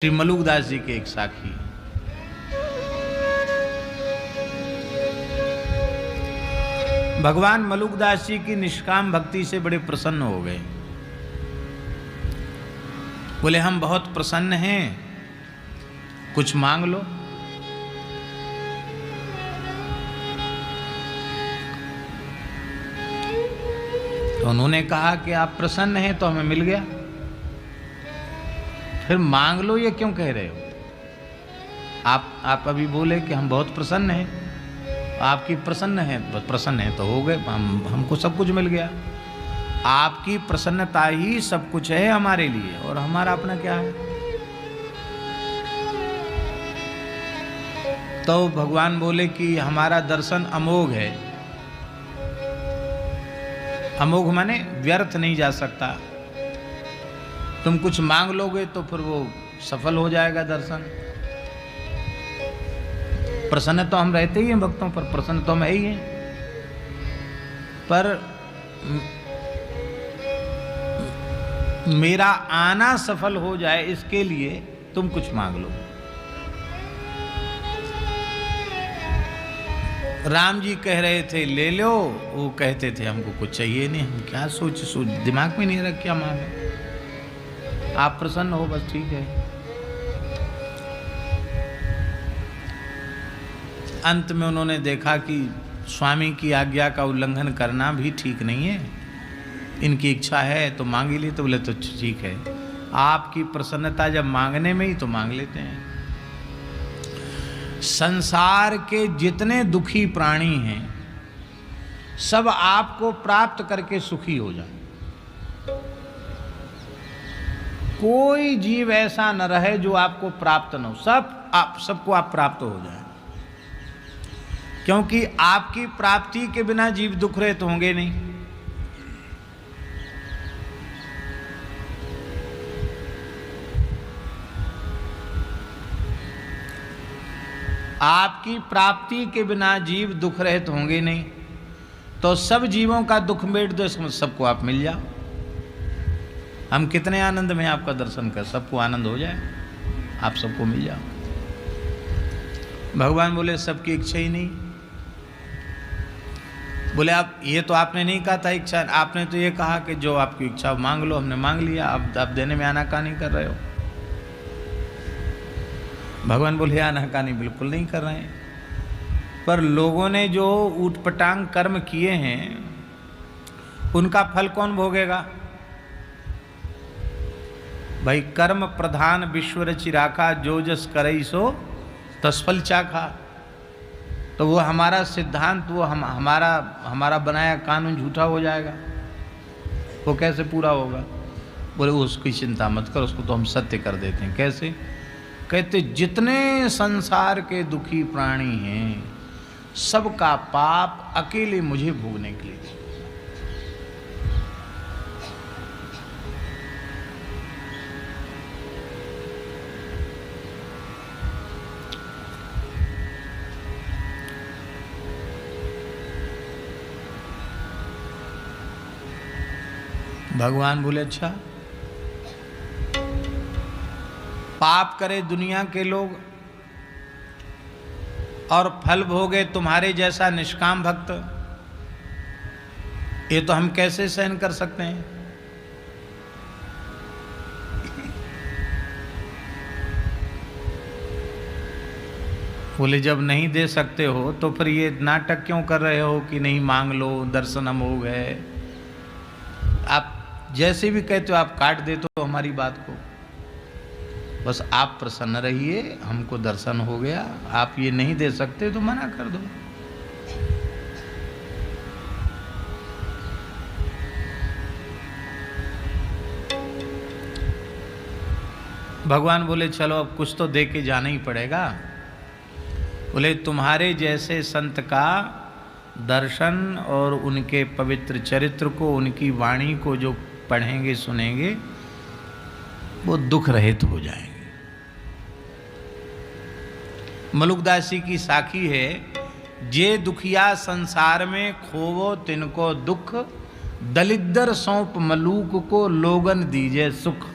श्री मलुकदास जी के एक साखी। भगवान मलुकदास जी की निष्काम भक्ति से बड़े प्रसन्न हो गए। बोले हम बहुत प्रसन्न हैं, कुछ मांग लो। तो उन्होंने कहा कि आप प्रसन्न हैं तो हमें मिल गया, फिर मांग लो ये क्यों कह रहे हो? आप अभी बोले कि हम बहुत प्रसन्न हैं, आपकी प्रसन्न है तो हो गए, हमको सब कुछ मिल गया। आपकी प्रसन्नता ही सब कुछ है हमारे लिए, और हमारा अपना क्या है? तो भगवान बोले कि हमारा दर्शन अमोघ है। अमोघ माने व्यर्थ नहीं जा सकता। तुम कुछ मांग लोगे तो फिर वो सफल हो जाएगा दर्शन। प्रसन्न तो हम रहते ही हैं भक्तों पर, प्रसन्न तो हम है ही हैं, पर मेरा आना सफल हो जाए इसके लिए तुम कुछ मांग लो। राम जी कह रहे थे ले लो, वो कहते थे हमको कुछ चाहिए नहीं। हम क्या सोच दिमाग में नहीं रख क्या मांगे, आप प्रसन्न हो बस ठीक है। अंत में उन्होंने देखा कि स्वामी की आज्ञा का उल्लंघन करना भी ठीक नहीं है, इनकी इच्छा है तो मांग ही ली। तो बोले तो ठीक है, आपकी प्रसन्नता जब मांगने में ही तो मांग लेते हैं। संसार के जितने दुखी प्राणी हैं सब आपको प्राप्त करके सुखी हो जाए। कोई जीव ऐसा न रहे जो आपको प्राप्त न हो, सबको आप प्राप्त हो जाए, क्योंकि आपकी प्राप्ति के बिना जीव दुख रहित होंगे नहीं। आपकी प्राप्ति के बिना जीव दुख रहित होंगे नहीं, तो सब जीवों का दुख मेट दो, सबको आप मिल जाओ। हम कितने आनंद में आपका दर्शन कर, सबको आनंद हो जाए, आप सबको मिल जाओ। भगवान बोले सबकी इच्छा ही नहीं। बोले आप ये तो आपने नहीं कहा था इच्छा, आपने तो ये कहा कि जो आपकी इच्छा मांग लो। हमने मांग लिया, आप देने में आनाकानी कर रहे हो। भगवान बोले आनाकानी बिल्कुल नहीं कर रहे हैं, पर लोगों ने जो ऊटपटांग कर्म किए हैं उनका फल कौन भोगेगा? भाई कर्म प्रधान विश्व रचि राखा, जो जस करई सो तसफल चाखा। तो वो हमारा सिद्धांत, वो हमारा बनाया कानून झूठा हो जाएगा, वो कैसे पूरा होगा? बोले उसकी चिंता मत कर, उसको तो हम सत्य कर देते हैं। कैसे? कहते जितने संसार के दुखी प्राणी हैं सबका पाप अकेले मुझे भोगने के लिए। भगवान बोले अच्छा, पाप करे दुनिया के लोग और फल भोगे तुम्हारे जैसा निष्काम भक्त, ये तो हम कैसे सहन कर सकते हैं? बोले जब नहीं दे सकते हो तो फिर ये नाटक क्यों कर रहे हो कि नहीं मांग लो, दर्शन अमोघ है। आप जैसे भी कहते हो, आप काट देते हो हमारी बात को। बस आप प्रसन्न रहिए, हमको दर्शन हो गया। आप ये नहीं दे सकते तो मना कर दो। भगवान बोले चलो अब कुछ तो दे के जाना ही पड़ेगा। बोले तुम्हारे जैसे संत का दर्शन और उनके पवित्र चरित्र को, उनकी वाणी को जो पढ़ेंगे सुनेंगे वो दुख रहित हो जाएंगे। मलुकदास जी की साखी है, जे दुखिया संसार में खोवो तिनको दुख, दलिद्दर सौंप मलूक को लोगन दीजे सुख।